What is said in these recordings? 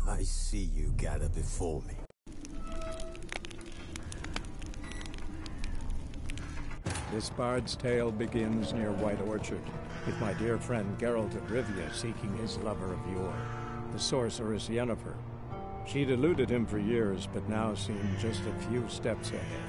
I see you gather before me. This bard's tale begins near White Orchard, with my dear friend Geralt of Rivia seeking his lover of yore, the sorceress Yennefer. She'd eluded him for years, but now seemed just a few steps ahead.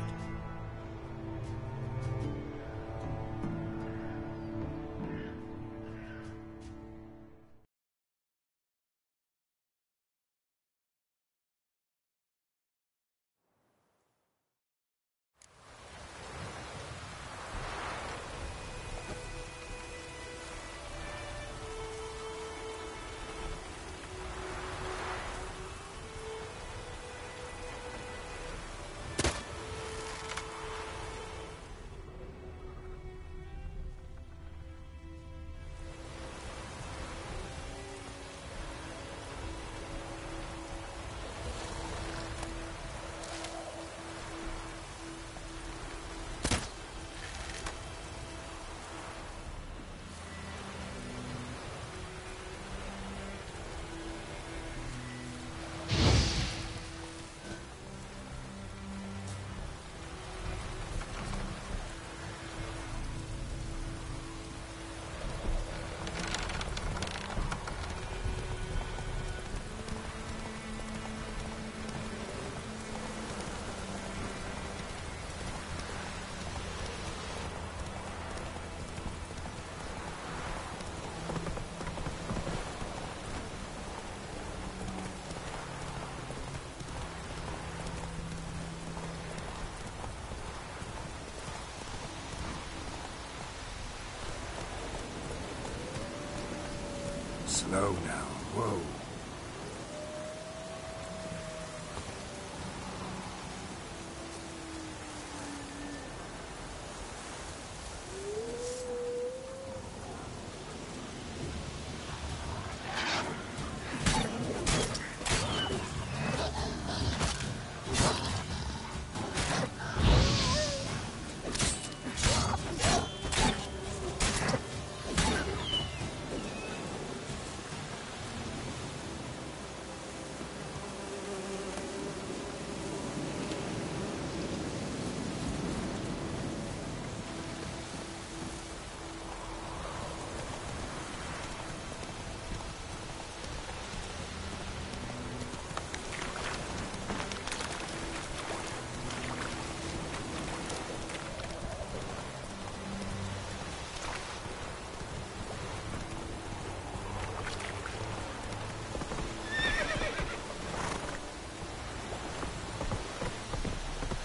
Slow now. Whoa.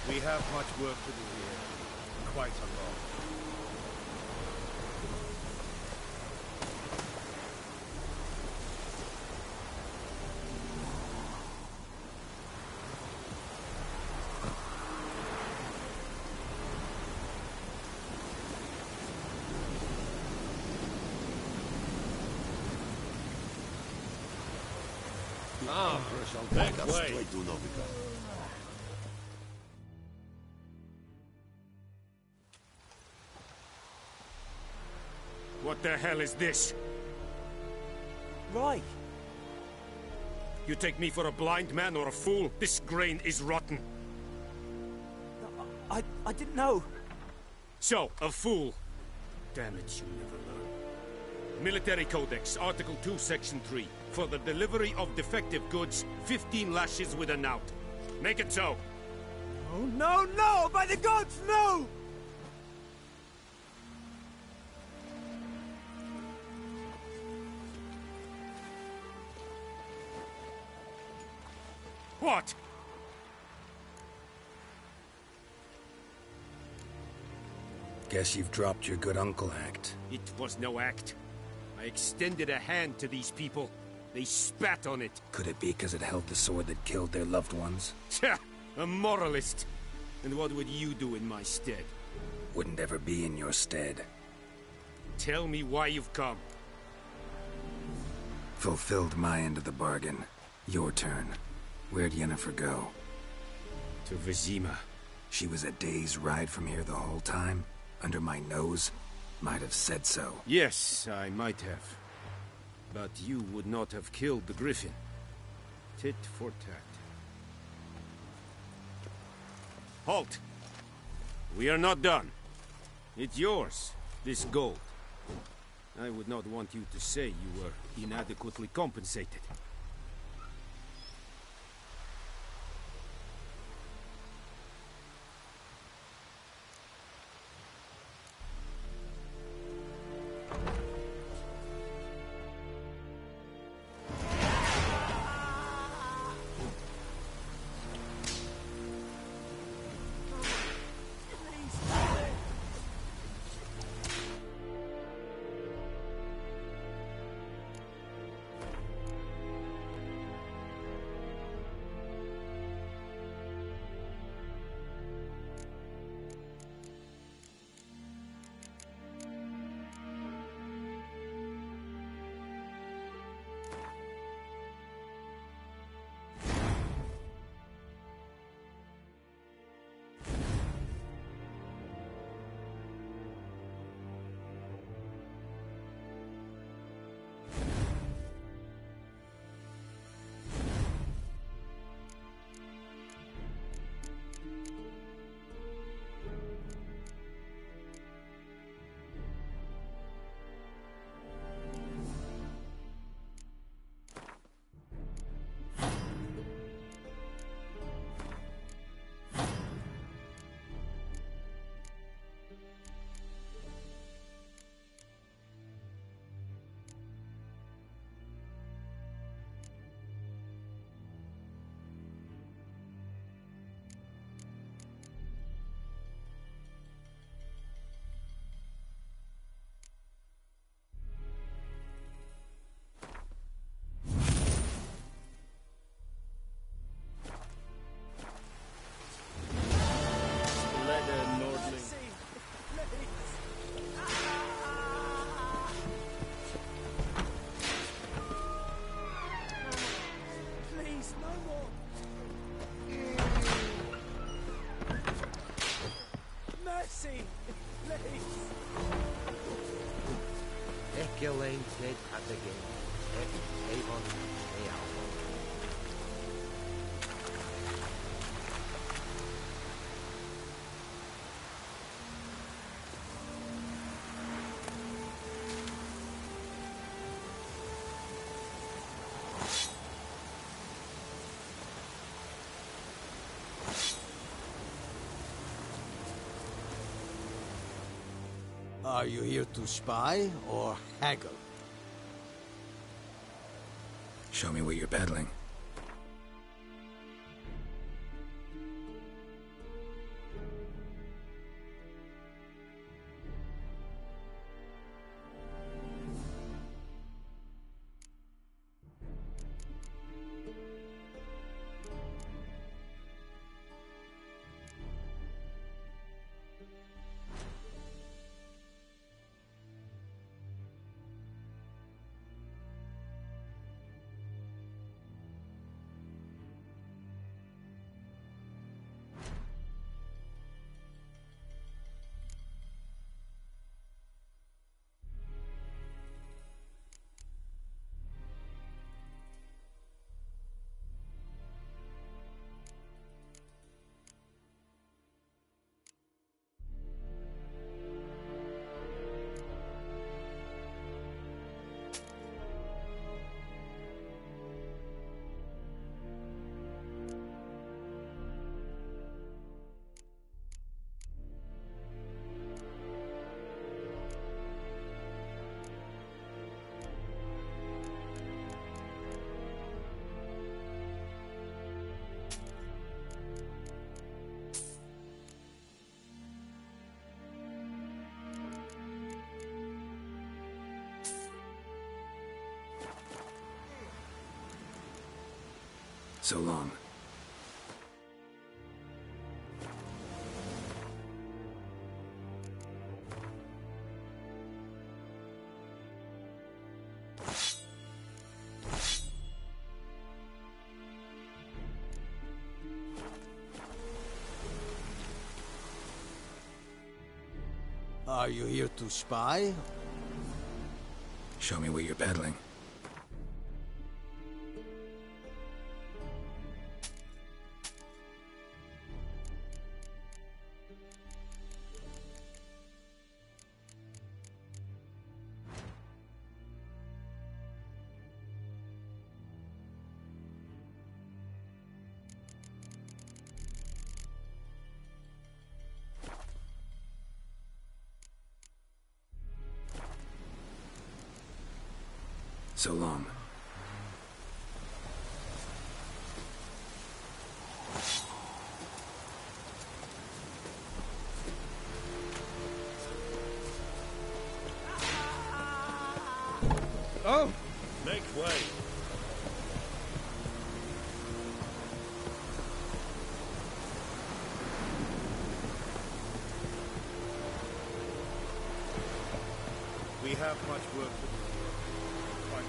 We have much work to do here. Quite a lot. Back way. What the hell is this? Right. You take me for a blind man or a fool? This grain is rotten. I didn't know. So, a fool. Damn it, you never learn. Military Codex, Article 2, Section 3. For the delivery of defective goods, 15 lashes with a knout. Make it so. Oh, no, no! By the gods, no! What? Guess you've dropped your good uncle act. It was no act. I extended a hand to these people. They spat on it. Could it be because it held the sword that killed their loved ones? Tja, a moralist. And what would you do in my stead? Wouldn't ever be in your stead. Tell me why you've come. Fulfilled my end of the bargain. Your turn. Where'd Yennefer go? To Vizima. She was a day's ride from here the whole time? Under my nose? Might have said so. Yes, I might have. But you would not have killed the Griffin. Tit for tat. Halt! We are not done. It's yours, this gold. I would not want you to say you were inadequately compensated. Are you here to spy or haggle? Show me what you're peddling. So long. Are you here to spy? Show me what you're peddling. So long. Oh! Make way. We have much work to do. Quite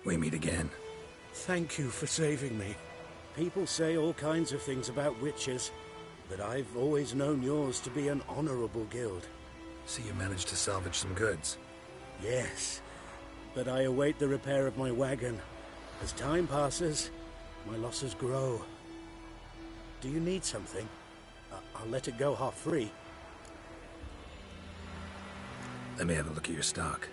We meet again. Thank you for saving me. People say all kinds of things about witches, but I've always known yours to be an honorable guild. So you managed to salvage some goods. Yes, but I await the repair of my wagon. As time passes, my losses grow. Do you need something? I'll let it go half-free. Let me have a look at your stock.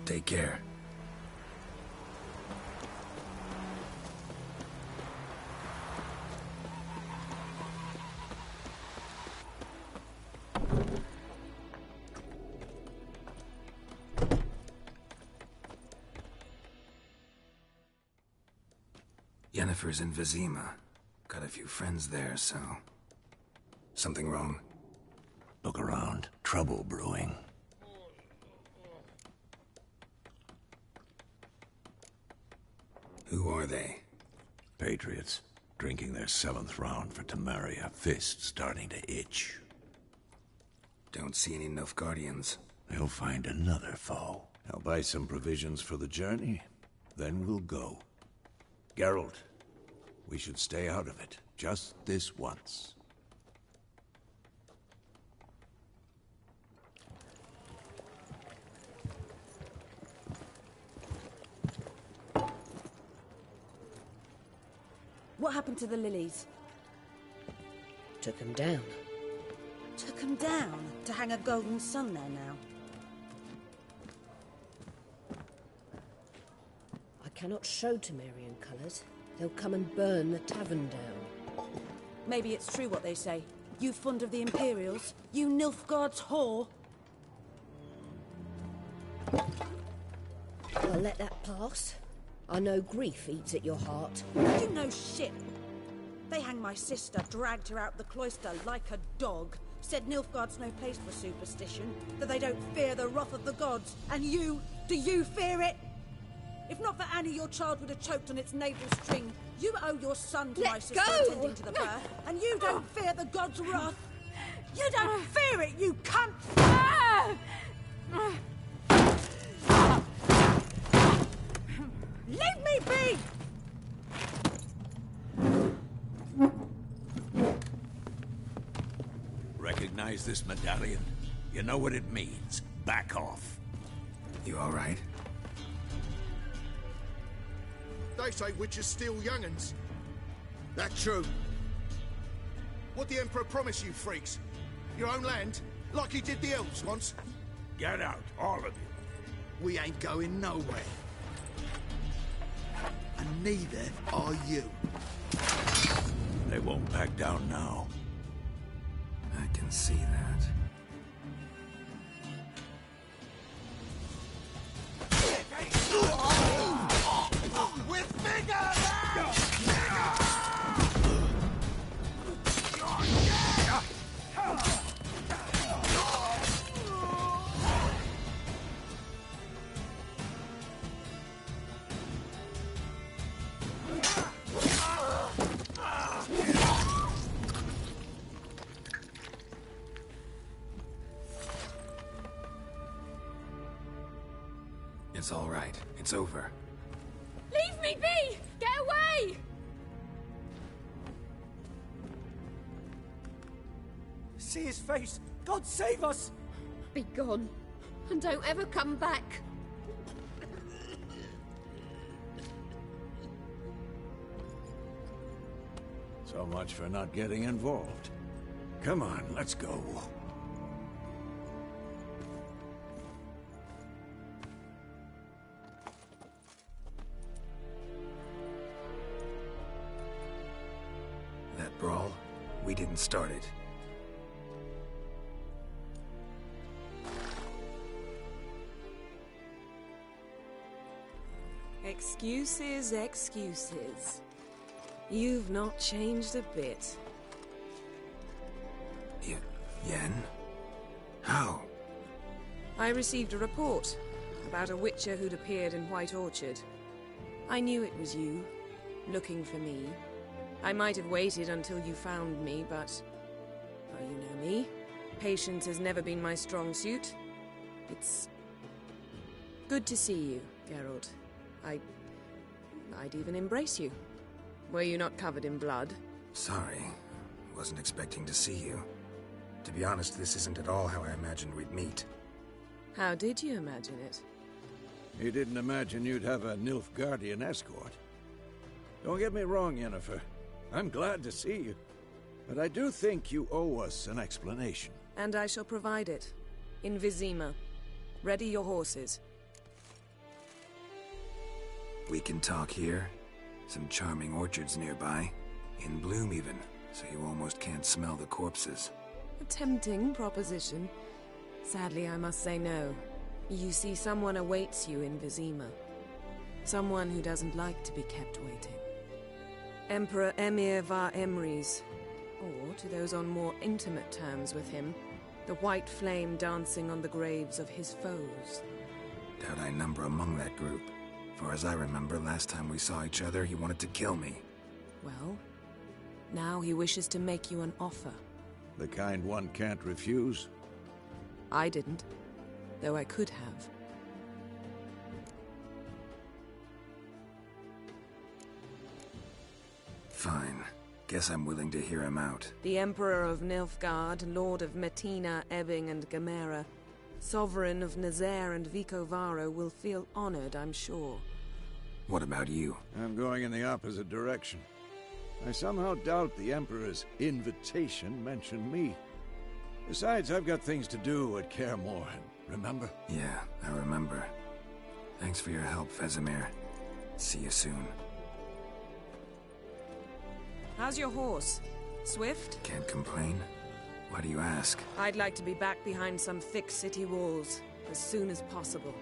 Take care. Yennefer's in Vizima. Got a few friends there, so... Something wrong? Look around. Trouble brewing. Who are they? Patriots. Drinking their 7th round for Temeria. Fist starting to itch. Don't see any Nilfgaardians. They'll find another foe. I'll buy some provisions for the journey. Then we'll go. Geralt, we should stay out of it. Just this once. What happened to the lilies? Took them down. Took them down to hang a golden sun there now. I cannot show Temerian colours. They'll come and burn the tavern down. Maybe it's true what they say. You fond of the Imperials? You Nilfgaard's whore? I'll let that pass. I know grief eats at your heart. You know shit. They hanged my sister, dragged her out the cloister like a dog. Said Nilfgaard's no place for superstition, that they don't fear the wrath of the gods. And you, do you fear it? If not for Annie, your child would have choked on its navel string. You owe your son to my sister attending to the birth, and you don't fear the gods' wrath. You don't fear it, you cunt! Leave me be! Recognize this medallion? You know what it means. Back off. You all right? They say witches steal young'uns. That true? What the Emperor promise you, freaks? Your own land? Like he did the elves once? Get out, all of you. We ain't going nowhere. And neither are you. They won't back down now. I can see that. With bigger! It's all right. It's over. Leave me be! Get away! See his face! God save us! Be gone, and don't ever come back. So much for not getting involved. Come on, let's go. That brawl, we didn't start it. Excuses, excuses. You've not changed a bit. Yen? How? I received a report about a witcher who'd appeared in White Orchard. I knew it was you, looking for me. I might have waited until you found me, but... well, you know me. Patience has never been my strong suit. It's... good to see you, Geralt. I'd even embrace you. Were you not covered in blood? Sorry. Wasn't expecting to see you. To be honest, this isn't at all how I imagined we'd meet. How did you imagine it? You didn't imagine you'd have a Nilfgaardian escort. Don't get me wrong, Yennefer. I'm glad to see you. But I do think you owe us an explanation. And I shall provide it. In Vizima. Ready your horses. We can talk here. Some charming orchards nearby. In bloom even, so you almost can't smell the corpses. A tempting proposition. Sadly, I must say no. You see, someone awaits you in Vizima. Someone who doesn't like to be kept waiting. Emperor Emir var Emrys. Or, to those on more intimate terms with him, the white flame dancing on the graves of his foes. Doubt I number among that group. For as I remember, last time we saw each other, he wanted to kill me. Well, now he wishes to make you an offer. The kind one can't refuse? I didn't, though I could have. Fine. Guess I'm willing to hear him out. The Emperor of Nilfgaard, Lord of Metina, Ebbing and Gamera, Sovereign of Nazaire and Vicovaro will feel honored, I'm sure. What about you? I'm going in the opposite direction. I somehow doubt the Emperor's invitation mentioned me. Besides, I've got things to do at Kaer Morhen, remember? Yeah, I remember. Thanks for your help, Vesemir. See you soon. How's your horse? Swift? Can't complain. Why do you ask? I'd like to be back behind some thick city walls as soon as possible.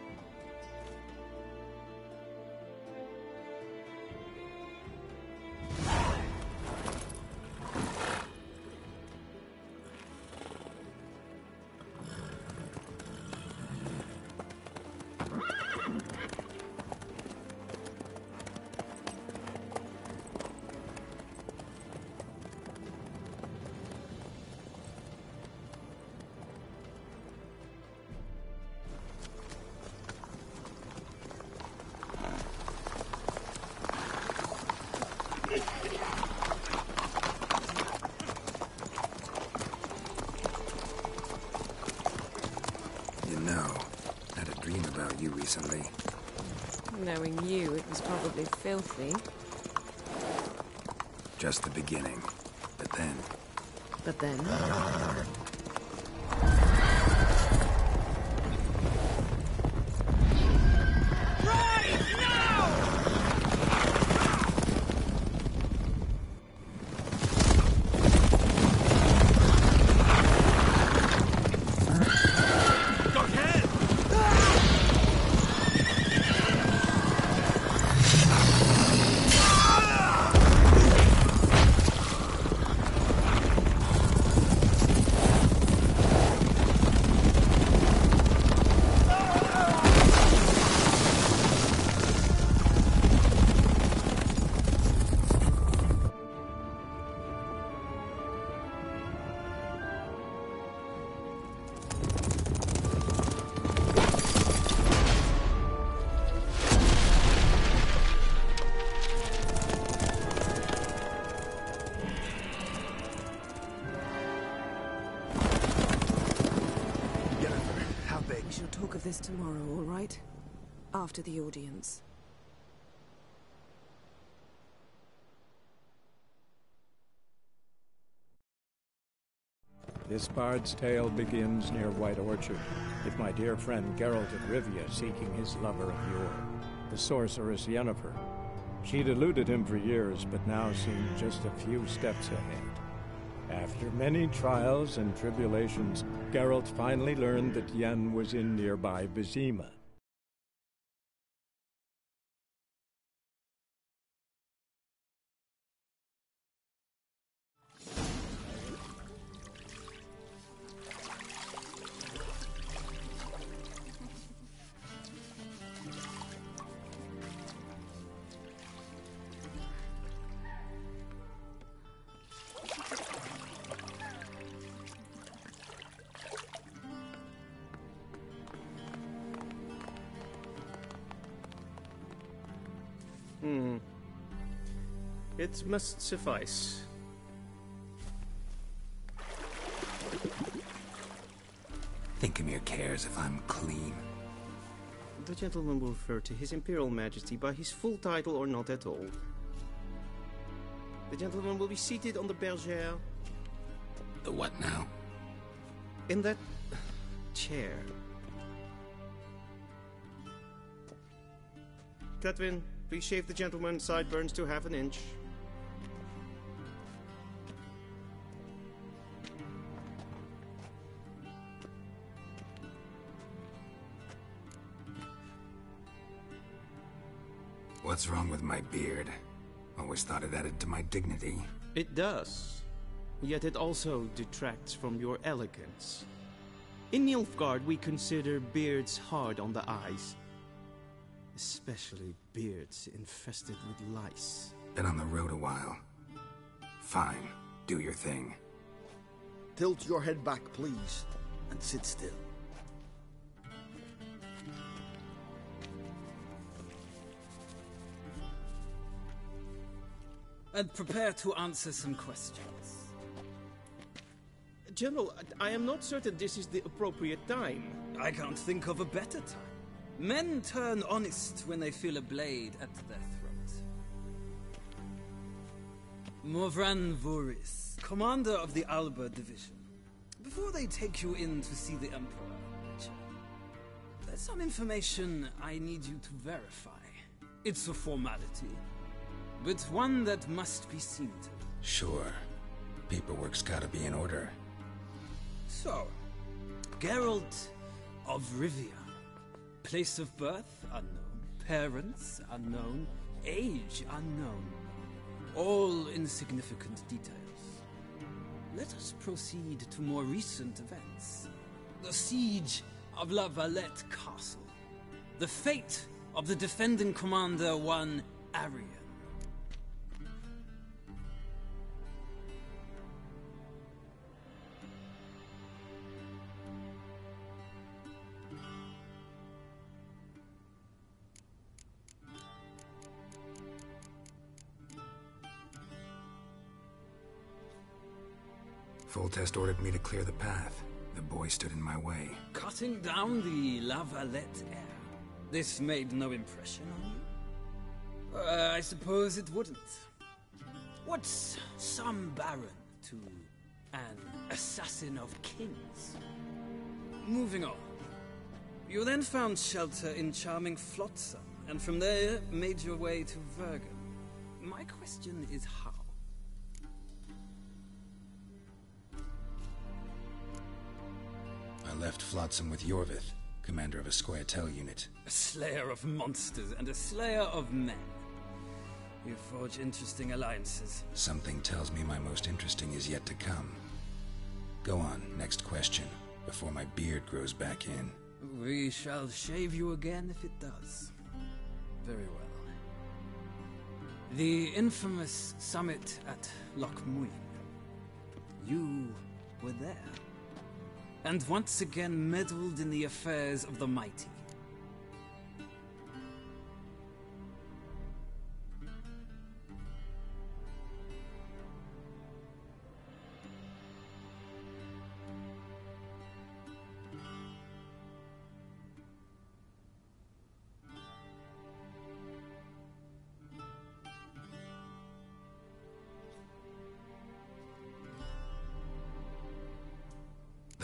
You know, I had a dream about you recently. Knowing you, it was probably filthy. Just the beginning. But then... But then? talk of this tomorrow, all right? After the audience. This bard's tale begins near White Orchard, with my dear friend Geralt of Rivia seeking his lover of yore, the sorceress Yennefer. She'd eluded him for years, but now seemed just a few steps ahead. After many trials and tribulations, Geralt finally learned that Yen was in nearby Vizima. It must suffice. Thinkemere cares if I'm clean. The gentleman will refer to His Imperial Majesty by his full title or not at all. The gentleman will be seated on the bergère. The what now? In that chair. Catwin, please shave the gentleman's sideburns to half an inch. What's wrong with my beard? Always thought it added to my dignity. It does. Yet it also detracts from your elegance. In Nilfgaard, we consider beards hard on the eyes. Especially beards infested with lice. Been on the road a while. Fine. Do your thing. Tilt your head back, please, and sit still. And prepare to answer some questions. General, I am not certain this is the appropriate time. I can't think of a better time. Men turn honest when they feel a blade at their throat. Morvran Voris, commander of the Alba Division. Before they take you in to see the Emperor, there's some information I need you to verify. It's a formality, but one that must be seen to. Sure. Paperwork's gotta be in order. So, Geralt of Rivia. Place of birth, unknown. Parents, unknown. Age, unknown. All insignificant details. Let us proceed to more recent events. The siege of La Valette Castle. The fate of the defending commander, one Arian. Foltest ordered me to clear the path. The boy stood in my way. Cutting down the La Valette heir. This made no impression on you? I suppose it wouldn't. What's some baron to an assassin of kings? Moving on. You then found shelter in charming Flotsam, and from there made your way to Vergen. My question is how? I left Flotsam with Yorvith, commander of a Scoia'tael unit. A slayer of monsters and a slayer of men. You forge interesting alliances. Something tells me my most interesting is yet to come. Go on, next question, before my beard grows back in. We shall shave you again if it does. Very well. The infamous summit at Loch Muin. You were there. And once again meddled in the affairs of the mighty.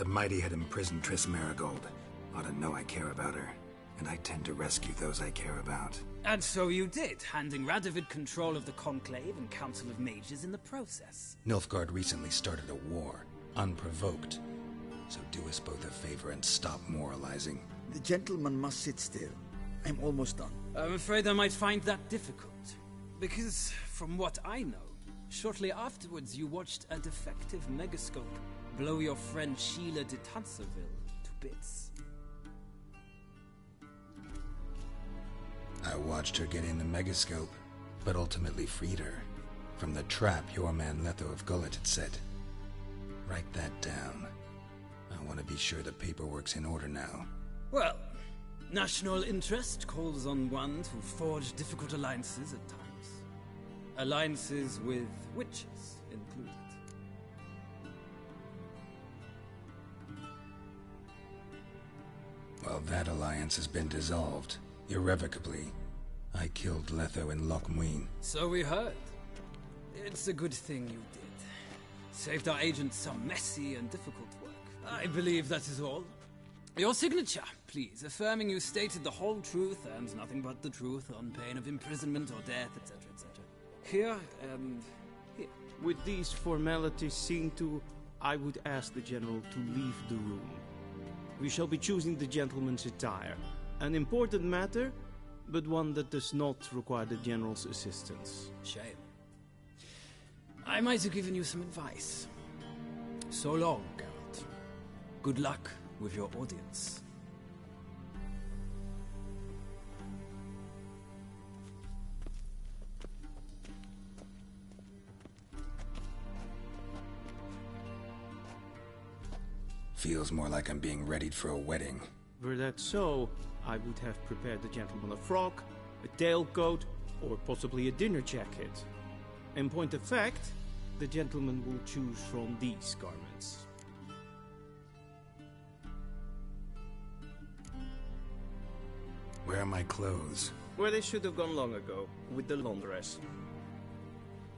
The Mighty had imprisoned Triss Marigold. Ought to know I care about her, and I tend to rescue those I care about. And so you did, handing Radovid control of the Conclave and Council of Mages in the process. Nilfgaard recently started a war, unprovoked. So do us both a favor and stop moralizing. The gentleman must sit still. I'm almost done. I'm afraid I might find that difficult. Because, from what I know, shortly afterwards you watched a defective megascope blow your friend Sheila de Tanserville to bits. I watched her get in the megascope, but ultimately freed her from the trap your man Letho of Gullet had set. Write that down. I want to be sure the paperwork's in order now. Well, national interest calls on one to forge difficult alliances at times. Alliances with witches included. Well, that alliance has been dissolved, irrevocably. I killed Letho in Loch Muin. So we heard. It's a good thing you did. Saved our agent some messy and difficult work. I believe that is all. Your signature, please, affirming you stated the whole truth and nothing but the truth on pain of imprisonment or death, etc., etc. Here and here. With these formalities seen to, I would ask the General to leave the room. We shall be choosing the gentleman's attire. An important matter, but one that does not require the General's assistance. Shame. I might have given you some advice. So long, Geralt. Good luck with your audience. Feels more like I'm being readied for a wedding. Were that so, I would have prepared the gentleman a frock, a tailcoat, or possibly a dinner jacket. In point of fact, the gentleman will choose from these garments. Where are my clothes? Where they should have gone long ago, with the laundress.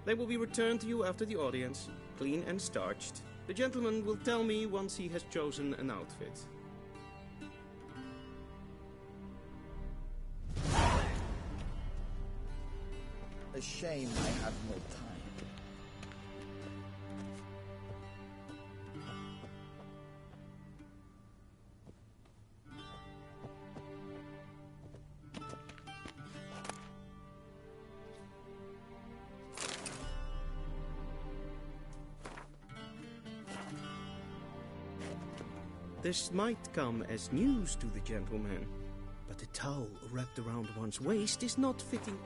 They will be returned to you after the audience, clean and starched. The gentleman will tell me once he has chosen an outfit. A shame I have no time. This might come as news to the gentleman, but a towel wrapped around one's waist is not fitting.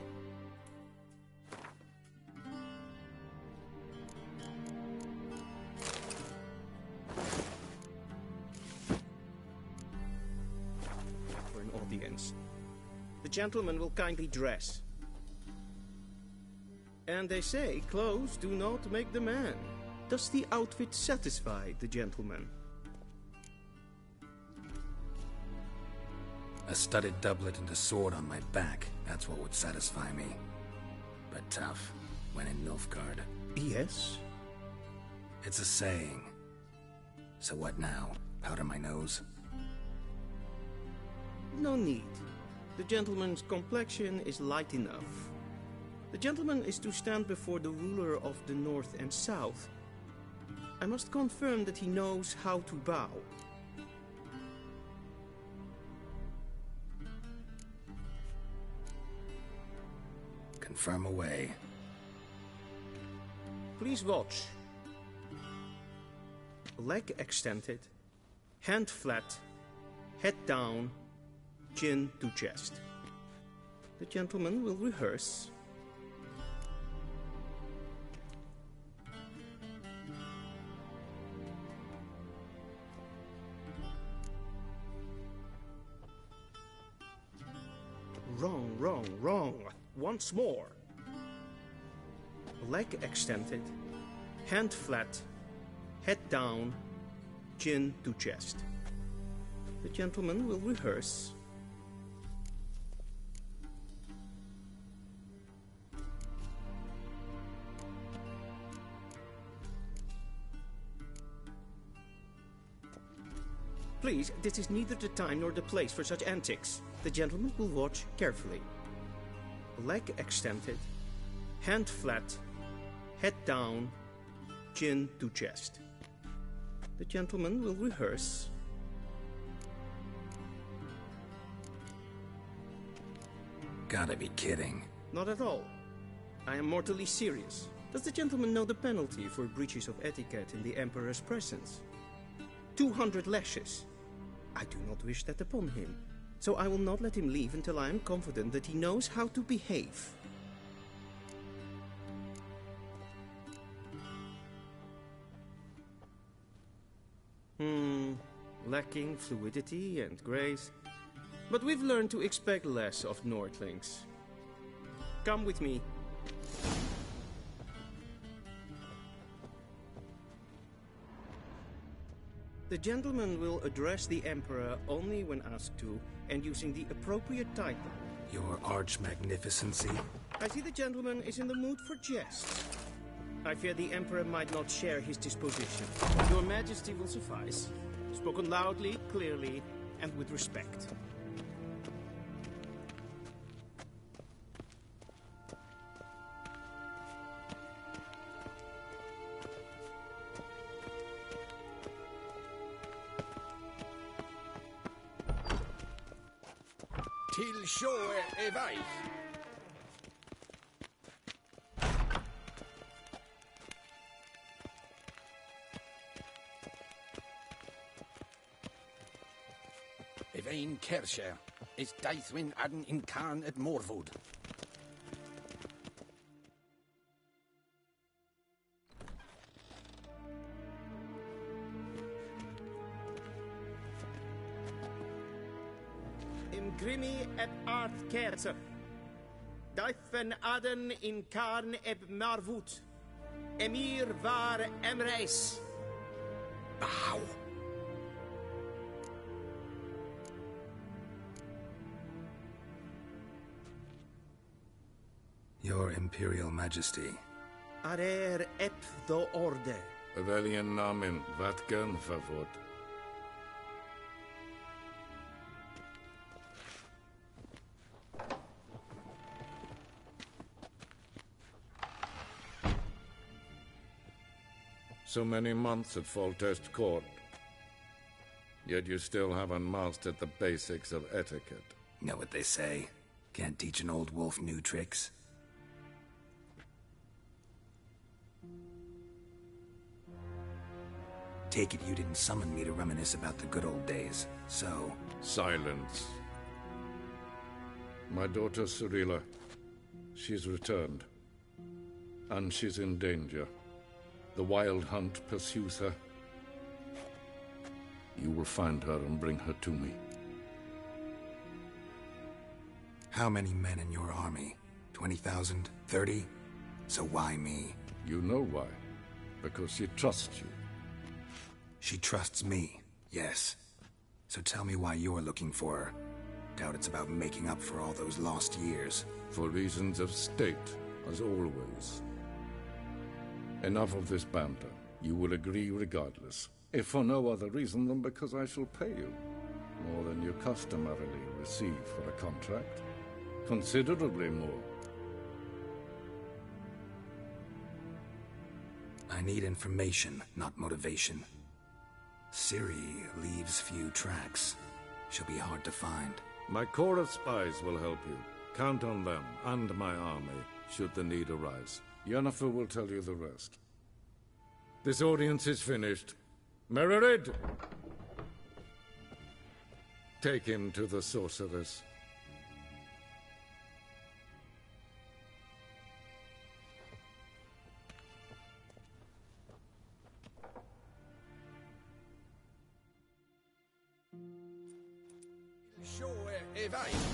For an audience. The gentleman will kindly dress. And they say clothes do not make the man. Does the outfit satisfy the gentleman? A studded doublet and a sword on my back. That's what would satisfy me. But tough, when in Nilfgaard. Yes? It's a saying. So what now? Powder my nose? No need. The gentleman's complexion is light enough. The gentleman is to stand before the ruler of the North and South. I must confirm that he knows how to bow. Confirm away. Please watch. Leg extended, hand flat, head down, chin to chest. The gentleman will rehearse. Wrong, wrong, wrong. Once more. Leg extended, hand flat, head down, chin to chest. The gentleman will rehearse. Please, this is neither the time nor the place for such antics. The gentleman will watch carefully. Leg extended, hand flat, head down, chin to chest. The gentleman will rehearse. Gotta be kidding. Not at all. I am mortally serious. Does the gentleman know the penalty for breaches of etiquette in the Emperor's presence? 200 lashes. I do not wish that upon him, so I will not let him leave until I am confident that he knows how to behave. Lacking fluidity and grace. But we've learned to expect less of Nordlings. Come with me. The gentleman will address the Emperor only when asked to, and using the appropriate title. Your Arch-Magnificency? I see the gentleman is in the mood for jest. I fear the Emperor might not share his disposition. Your Majesty will suffice. Spoken loudly, clearly, and with respect. Till shore är väg. Evain Kersher is Daithwin Adden in Karn at Morwood. Grimmy et art kerser. Daithwen Adden in Karn eb Marwood. Emir var Emreis. Bow. Your Imperial Majesty. Arer ep do orde. Evelian namen, vatgen favot. So many months at Foltest Court, yet you still haven't mastered the basics of etiquette. Know what they say? Can't teach an old wolf new tricks. Take it you didn't summon me to reminisce about the good old days, so... Silence. My daughter Cyrilla, she's returned, and she's in danger. The Wild Hunt pursues her. You will find her and bring her to me. How many men in your army? 20,000? 30? So why me? You know why. Because she trusts you. She trusts me, yes. So tell me why you're looking for her. Doubt it's about making up for all those lost years. For reasons of state, as always. Enough of this banter. You will agree regardless, if for no other reason than because I shall pay you more than you customarily receive for a contract. Considerably more. I need information, not motivation. Ciri leaves few tracks. She'll be hard to find. My corps of spies will help you. Count on them and my army, should the need arise. Yennefer will tell you the rest. This audience is finished. Mererid! Take him to the sorceress.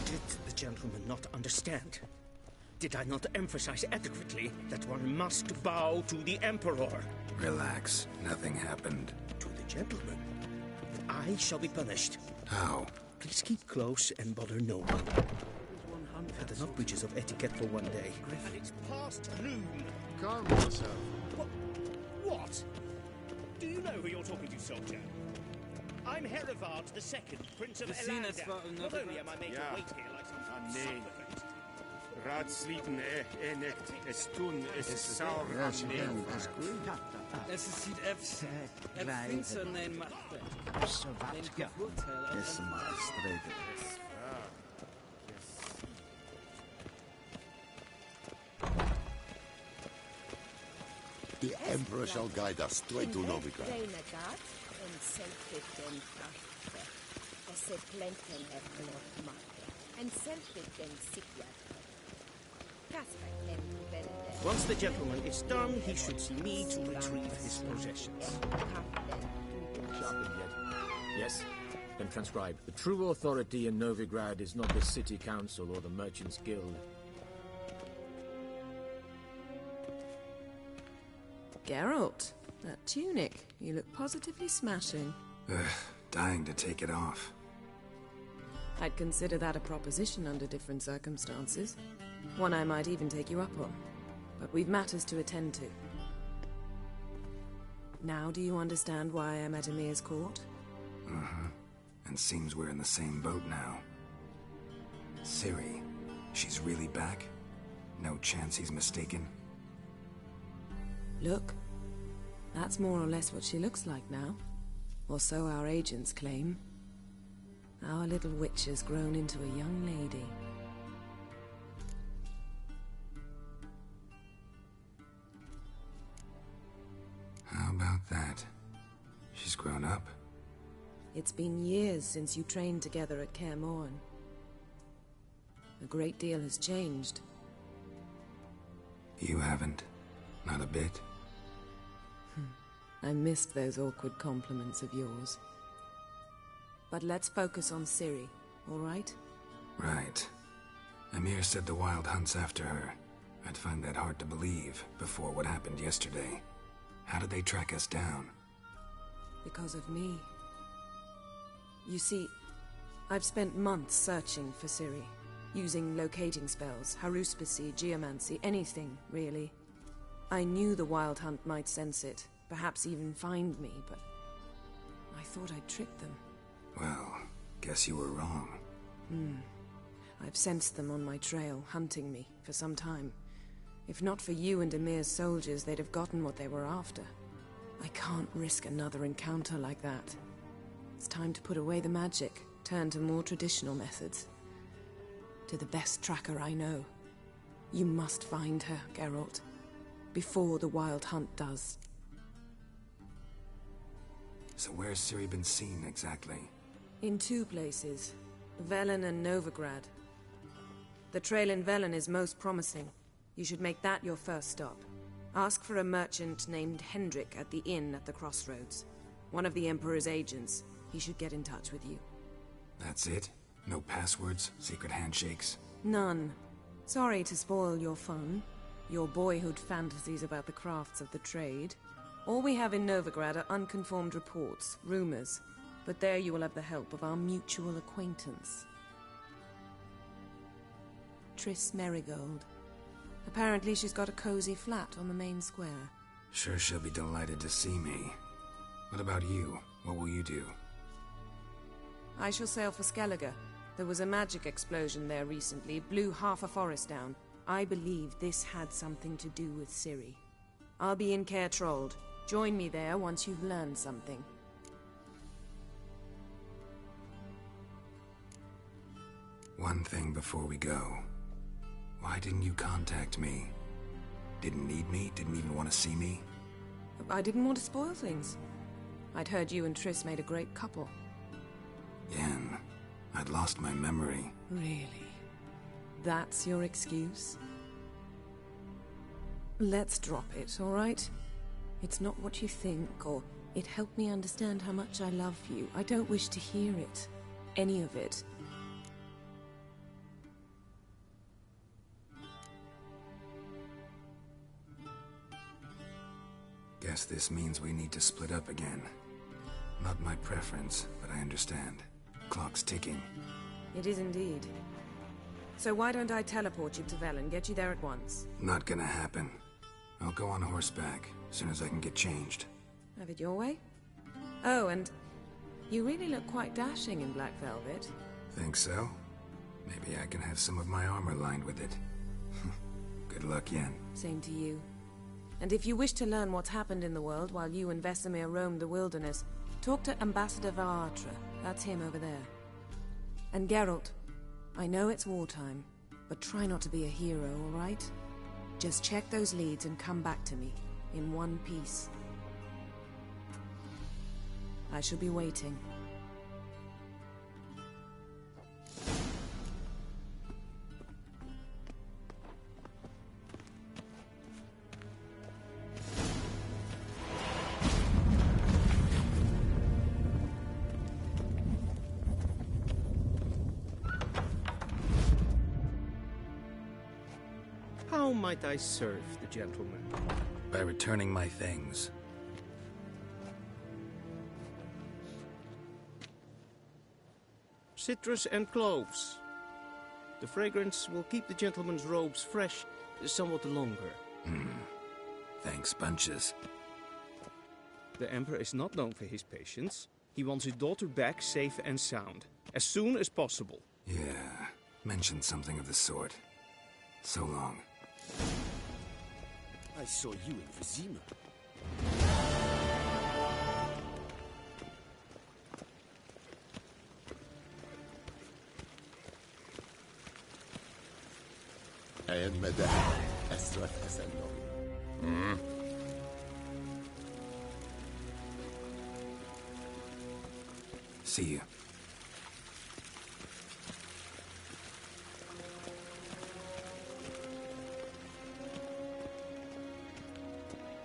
Did the gentleman not understand? Did I not emphasize adequately that one must bow to the Emperor? Relax. Nothing happened. To the gentleman. I shall be punished. How? Please keep close and bother no one. I've had enough breaches of etiquette for one day. And it's past noon. Calm yourself. What? Do you know who you're talking to, soldier? I'm Herivard II, Prince of Elandar. Not only am I made to wait here like some supplicant. Raadsliten nicht, es tun, es ist sauer am Leben. Es sieht efter. Het vindt zijn een machte. Sovatka. Is maar streken. The Emperor shall guide us straight to Novigrad. Once the gentleman is done, he should see me to retrieve his possessions. Yes? Then transcribe. The true authority in Novigrad is not the city council or the merchants' guild. Geralt, that tunic. You look positively smashing. Ugh, dying to take it off. I'd consider that a proposition under different circumstances. One I might even take you up on. But we've matters to attend to. Now do you understand why I'm at Emir's court? Uh-huh. And seems we're in the same boat now. Ciri, she's really back? No chance he's mistaken? Look, that's more or less what she looks like now. Or so our agents claim. Our little witch has grown into a young lady. How about that? She's grown up. It's been years since you trained together at Kaer Morhen. A great deal has changed. You haven't? Not a bit? I missed those awkward compliments of yours. But let's focus on Ciri, all right? Right. Emir said the Wild Hunt's after her. I'd find that hard to believe before what happened yesterday. How did they track us down? Because of me. You see, I've spent months searching for Ciri, using locating spells, haruspicy, geomancy, anything, really. I knew the Wild Hunt might sense it, perhaps even find me, but I thought I'd tricked them. Well, guess you were wrong. I've sensed them on my trail, hunting me, for some time. If not for you and Emir's soldiers, they'd have gotten what they were after. I can't risk another encounter like that. It's time to put away the magic, turn to more traditional methods. To the best tracker I know. You must find her, Geralt. Before the Wild Hunt does. So where's Ciri been seen, exactly? In two places. Velen and Novigrad. The trail in Velen is most promising. You should make that your first stop. Ask for a merchant named Hendrik at the inn at the crossroads. One of the Emperor's agents. He should get in touch with you. That's it? No passwords, secret handshakes? None. Sorry to spoil your fun. Your boyhood fantasies about the crafts of the trade. All we have in Novigrad are unconfirmed reports, rumors. But there you will have the help of our mutual acquaintance. Triss Merigold. Apparently she's got a cozy flat on the main square. Sure she'll be delighted to see me. What about you? What will you do? I shall sail for Skellige. There was a magic explosion there recently, blew half a forest down. I believe this had something to do with Ciri. I'll be in Caer Trold. Join me there once you've learned something. One thing before we go. Why didn't you contact me? Didn't need me? Didn't even want to see me? I didn't want to spoil things. I'd heard you and Triss made a great couple. Yen, I'd lost my memory. Really? That's your excuse? Let's drop it, all right? It's not what you think, or it helped me understand how much I love you. I don't wish to hear it. Any of it. Guess this means we need to split up again. Not my preference, but I understand. Clock's ticking. It is indeed. So why don't I teleport you to Velen, get you there at once? Not gonna happen. I'll go on horseback, as soon as I can get changed. Have it your way? Oh, and You really look quite dashing in black velvet. Think so? Maybe I can have some of my armor lined with it. Good luck, Yen. Same to you. And if you wish to learn what's happened in the world while you and Vesemir roamed the wilderness, talk to Ambassador Varatra. That's him over there. And Geralt, I know it's wartime, but try not to be a hero, all right? Just check those leads and come back to me, in one piece. I shall be waiting. How might I serve the gentleman? By returning my things. Citrus and cloves. The fragrance will keep the gentleman's robes fresh somewhat longer. Thanks, bunches. The Emperor is not known for his patience. He wants his daughter back safe and sound, as soon as possible. Yeah, mentioned something of the sort. So long. I saw you in Vizima. عيد مدى أسرة تسلم. See you.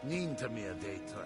Ninta mia data.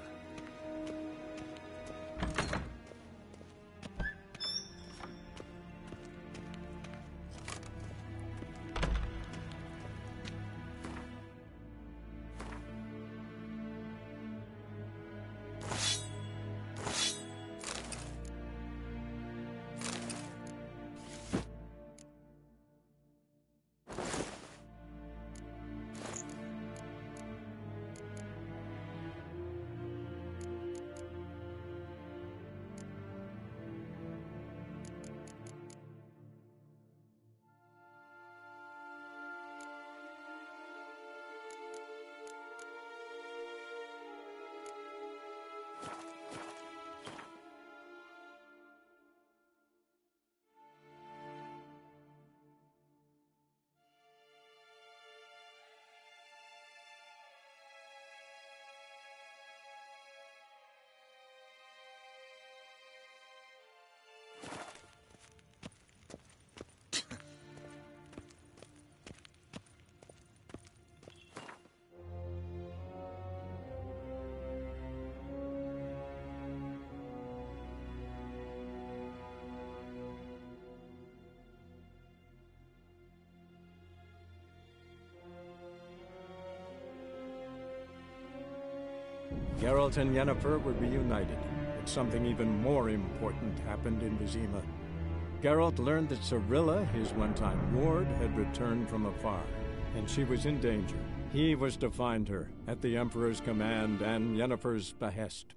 Geralt and Yennefer were reunited, but something even more important happened in Vizima. Geralt learned that Cirilla, his one-time ward, had returned from afar, and she was in danger. He was to find her, at the Emperor's command and Yennefer's behest.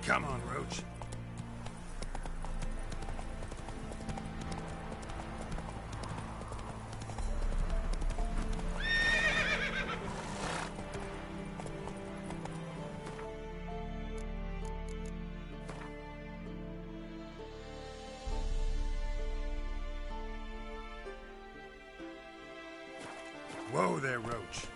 Come on, Roach. Whoa there, Roach.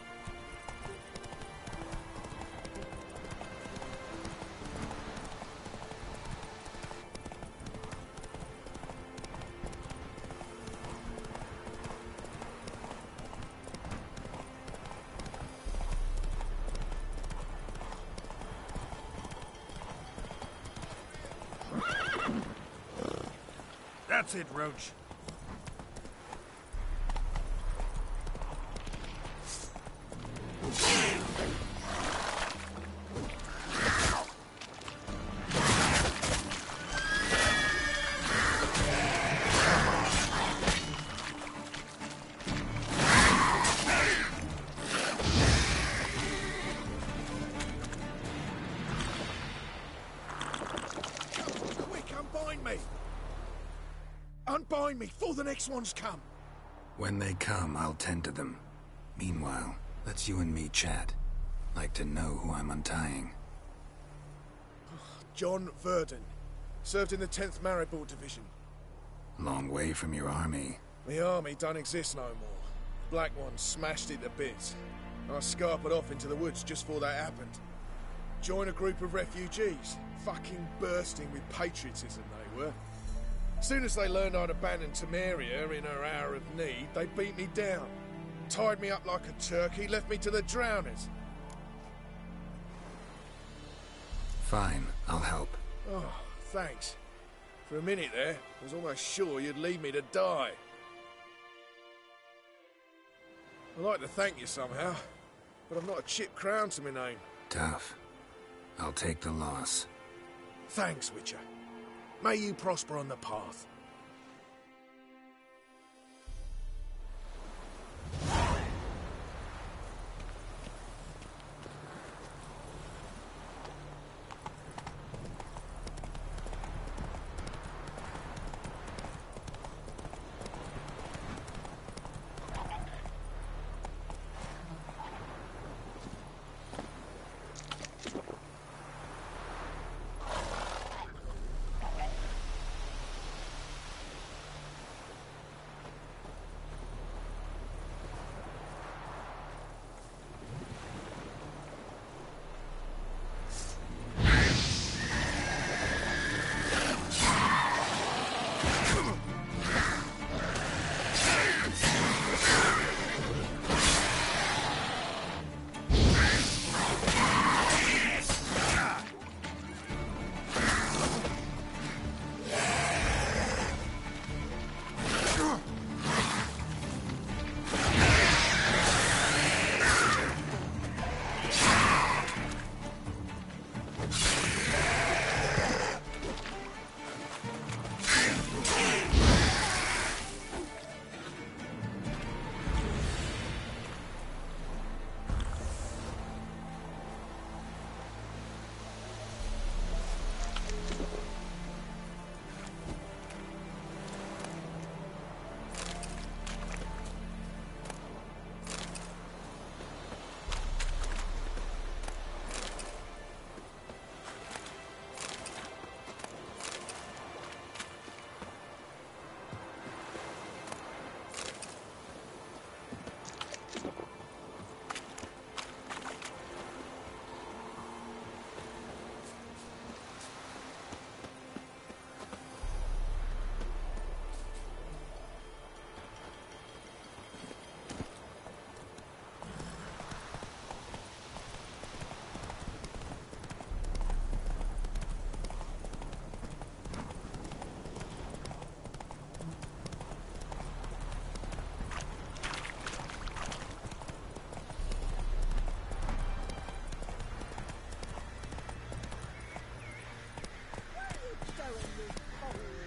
That's it, Roach. Unbind me before the next ones come. When they come, I'll tend to them. Meanwhile, let's you and me chat. Like to know who I'm untying. John Verdon. Served in the 10th Maribor Division. Long way from your army. The army don't exist no more. Black Ones smashed it to bits. And I scarpered off into the woods just before that happened. Joined a group of refugees. Fucking bursting with patriotism they were. As soon as they learned I'd abandoned Temeria in her hour of need, they beat me down. Tied me up like a turkey, left me to the drowners. Fine, I'll help. Oh, thanks. For a minute there, I was almost sure you'd leave me to die. I'd like to thank you somehow, but I've not a chip crown to my name. Tough. I'll take the loss. Thanks, Witcher. May you prosper on the path.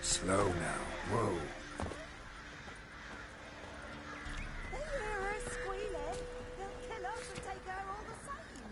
Slow now. Whoa. They hear her squealing. They'll kill us and take her all the same.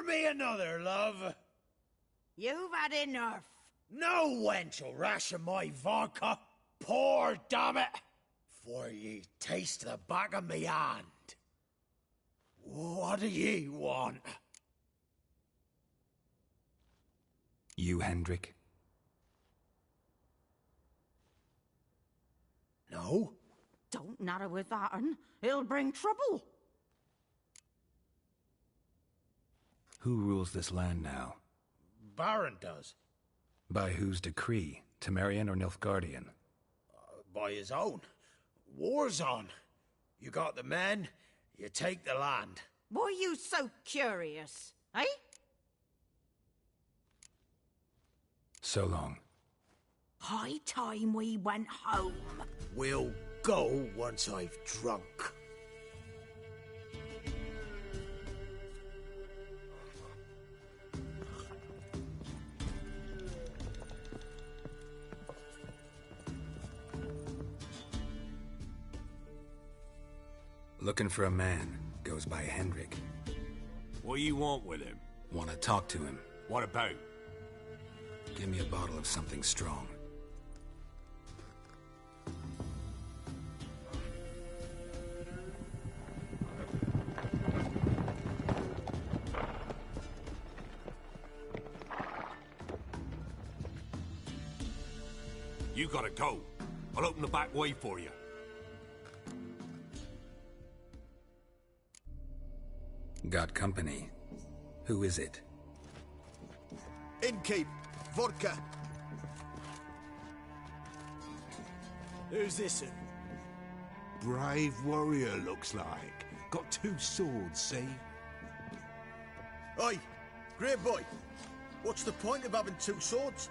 me another, love. You've had enough. No wench will ration my vodka. Pour, damn it. For ye taste the back of me hand. What do ye want? You, Hendrik? No? Don't natter with that, un. It'll bring trouble. Who rules this land now? Baron does. By whose decree? Temerian or Nilfgaardian? By his own. War's on. You got the men, you take the land. Why you so curious, eh? So long. High time we went home. We'll go once I've drunk. Looking for a man. Goes by Hendrik. What do you want with him? Want to talk to him. What about? Give me a bottle of something strong. You gotta go. I'll open the back way for you. Got company. Who is it? Innkeep. Vodka. Who's this? Brave warrior, looks like. Got 2 swords, see? Oi, great boy. What's the point of having 2 swords?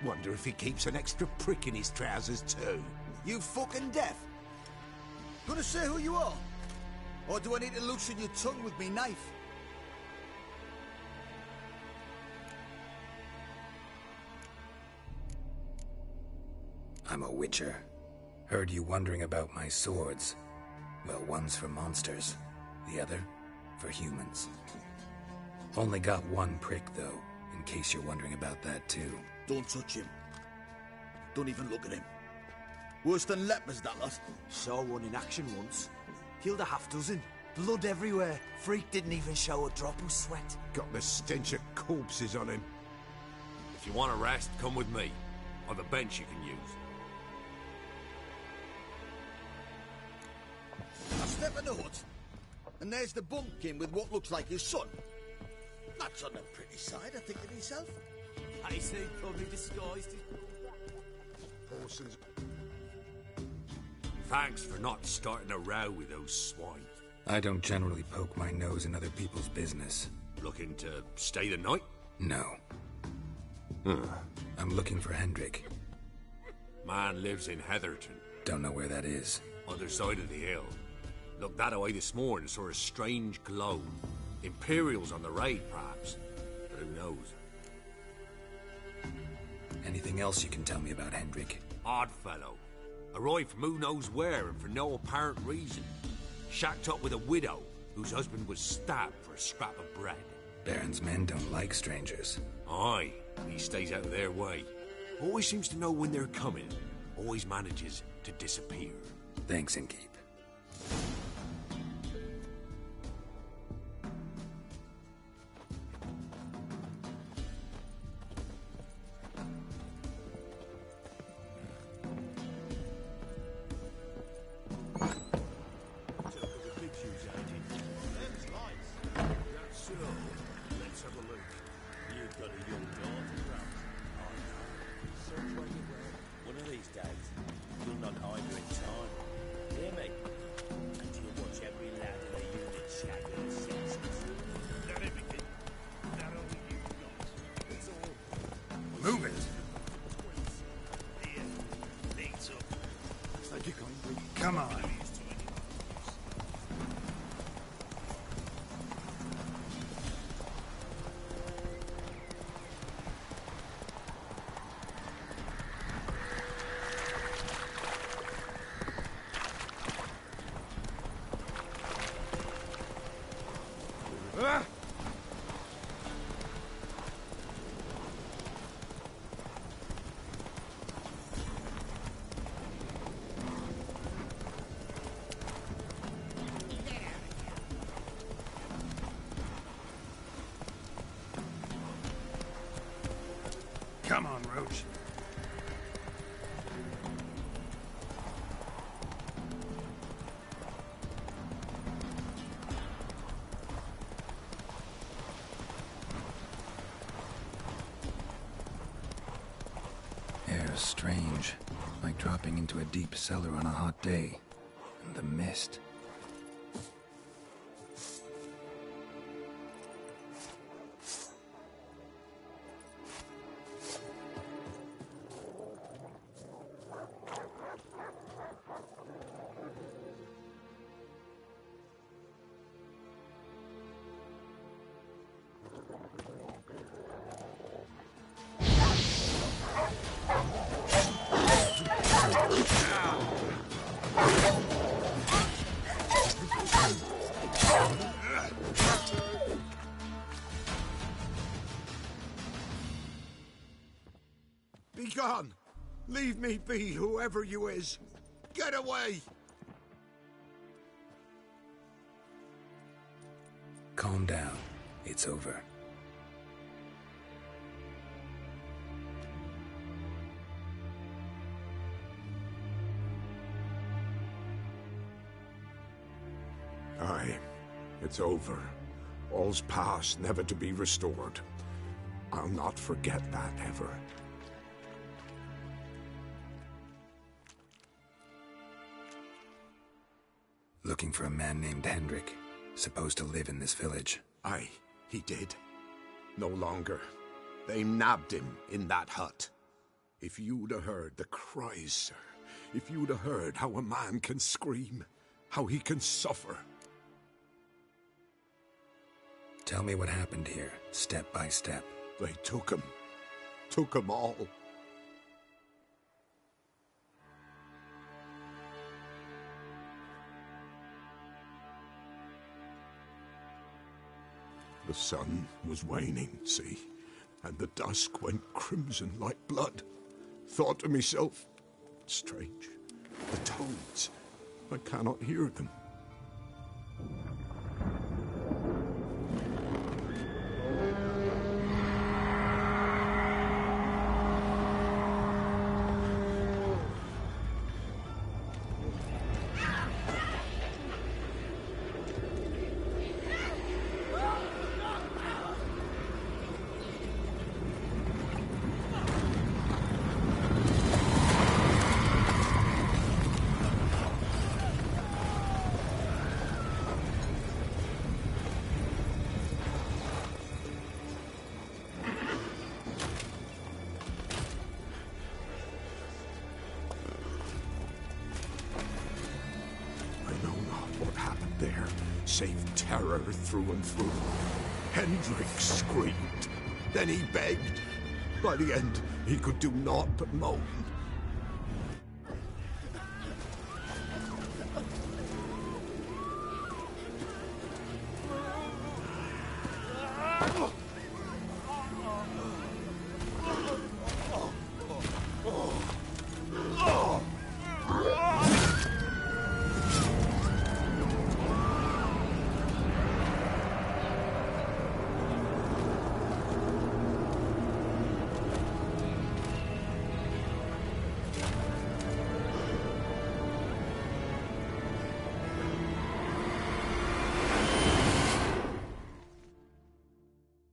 Wonder if he keeps an extra prick in his trousers too. You fucking deaf? Gonna say who you are? Or do I need to loosen your tongue with me knife? I'm a witcher. Heard you wondering about my swords. Well, one's for monsters, the other for humans. Only got 1 prick, though, in case you're wondering about that, too. Don't touch him. Don't even look at him. Worse than lepers, that lot. Saw one in action once. Killed a half-dozen. Blood everywhere. Freak didn't even show a drop of sweat. Got the stench of corpses on him. If you want a rest, come with me. On the bench you can use. I step in the hut, and there's the bumpkin with what looks like his son. That's on the pretty side, I think to myself. I say probably disguised his... Parsons. Thanks for not starting a row with those swine. I don't generally poke my nose in other people's business. Looking to stay the night? No. I'm looking for Hendrik. Man lives in Heatherton. Don't know where that is. Other side of the hill. Looked that away this morning, saw a strange glow. Imperials on the raid, perhaps. But who knows? Anything else you can tell me about Hendrik? Odd fellow. Arrived from who knows where and for no apparent reason. Shacked up with a widow whose husband was stabbed for a scrap of bread. Baron's men don't like strangers. Aye, he stays out of their way. Always seems to know when they're coming. Always manages to disappear. Thanks, Innkeep. Move it! Come on. Come on, Roach. Air's strange, like dropping into a deep cellar on a hot day. And the mist. Be gone! Leave me be, whoever you is! Get away! Calm down. It's over. Aye, it's over. All's past, never to be restored. I'll not forget that, ever. Looking for a man named Hendrik, supposed to live in this village. Aye, he did. No longer. They nabbed him in that hut. If you'd have heard the cries, sir, if you'd have heard how a man can scream, how he can suffer. Tell me what happened here, step by step. They took him. Took him all. The sun was waning, see, and the dusk went crimson like blood. Thought to myself, strange, the toads, I cannot hear them. Save terror through and through. Hendrik screamed. Then he begged. By the end, he could do naught but moan.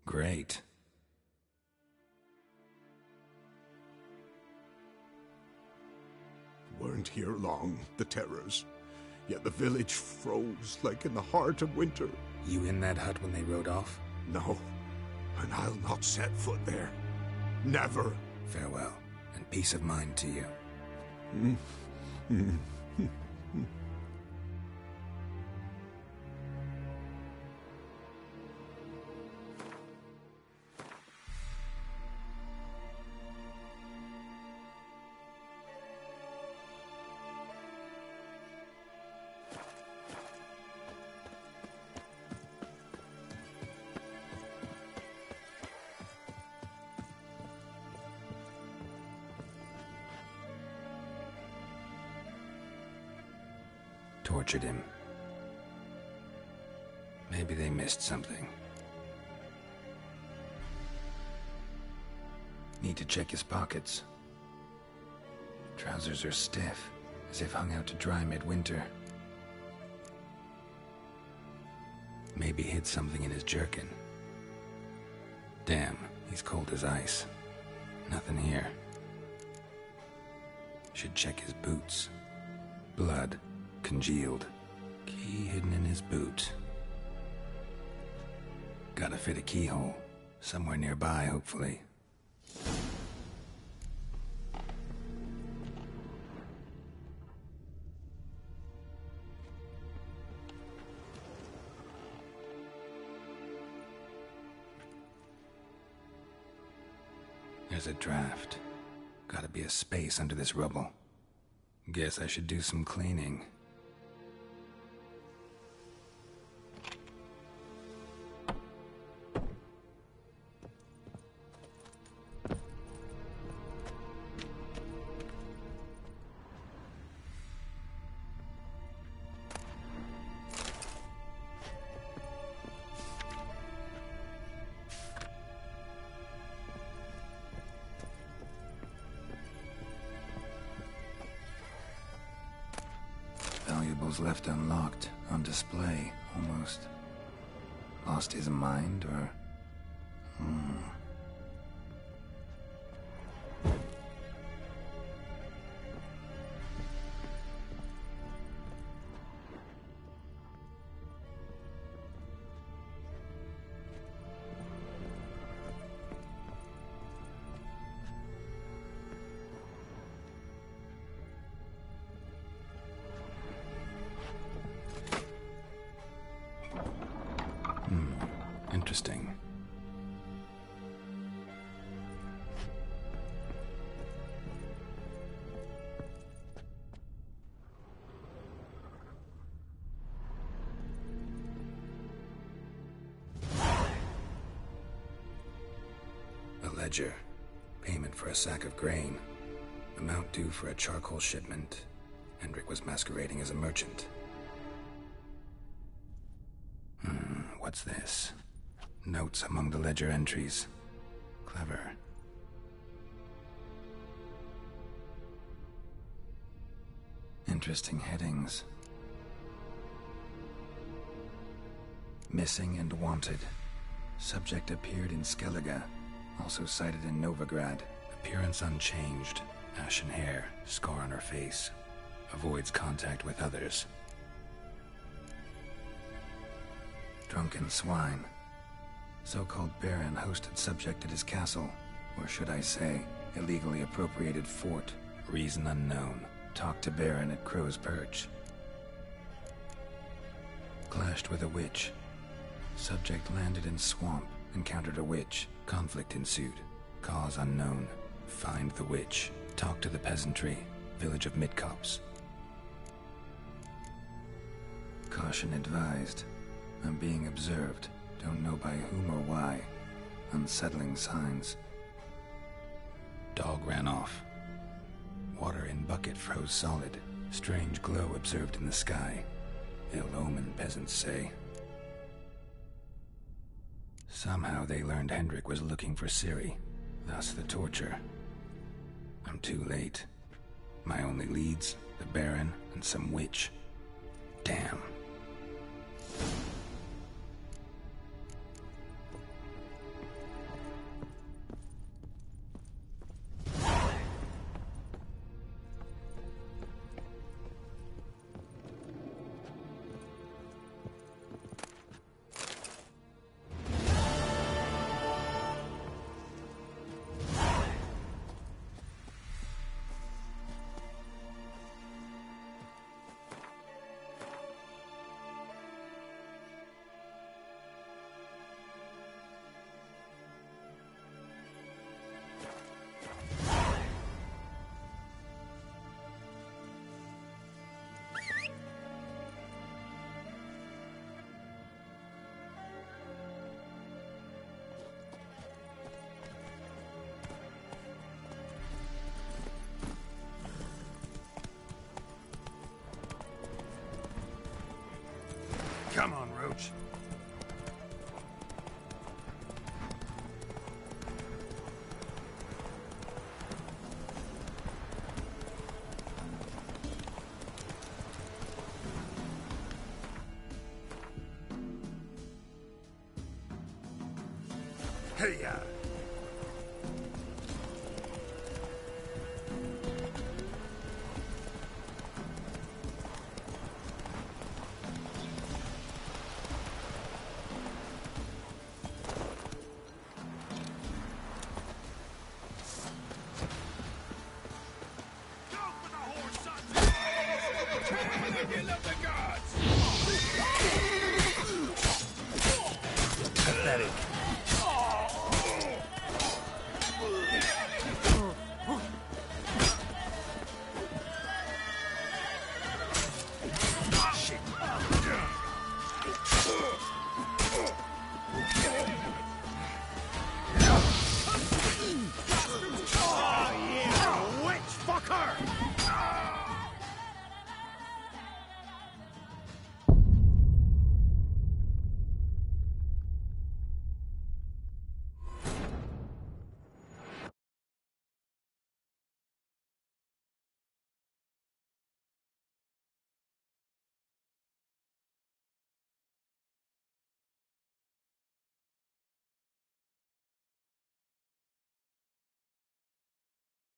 Great. Weren't here long, the terrors. Yet the village froze like in the heart of winter. You in that hut when they rode off? No, and I'll not set foot there. Never. Farewell, and peace of mind to you. Tortured him. Maybe they missed something. Need to check his pockets. Trousers are stiff, as if hung out to dry midwinter. Maybe hid something in his jerkin. Damn, he's cold as ice. Nothing here. Should check his boots. Blood, congealed. Key hidden in his boot. Gotta fit a keyhole. Somewhere nearby, hopefully. There's a draft. Gotta be a space under this rubble. Guess I should do some cleaning. Valuables left unlocked, on display, almost. Lost his mind, or... Interesting. A ledger. Payment for a sack of grain. Amount due for a charcoal shipment. Hendrik was masquerading as a merchant. What's this? Notes among the ledger entries. Clever. Interesting headings. Missing and wanted. Subject appeared in Skellige. Also cited in Novigrad. Appearance unchanged. Ashen hair. Scar on her face. Avoids contact with others. Drunken swine. So-called Baron hosted subject at his castle, or should I say, illegally appropriated fort. Reason unknown. Talked to Baron at Crow's Perch. Clashed with a witch. Subject landed in swamp, encountered a witch. Conflict ensued. Cause unknown. Find the witch. Talk to the peasantry. Village of Midcopse. Caution advised. I'm being observed. Don't know by whom or why. Unsettling signs. Dog ran off. Water in bucket froze solid. Strange glow observed in the sky. Ill omen, peasants say. Somehow they learned Hendrik was looking for Ciri. Thus the torture. I'm too late. My only leads, the Baron and some witch. Damn. Come on, Roach. Hiya!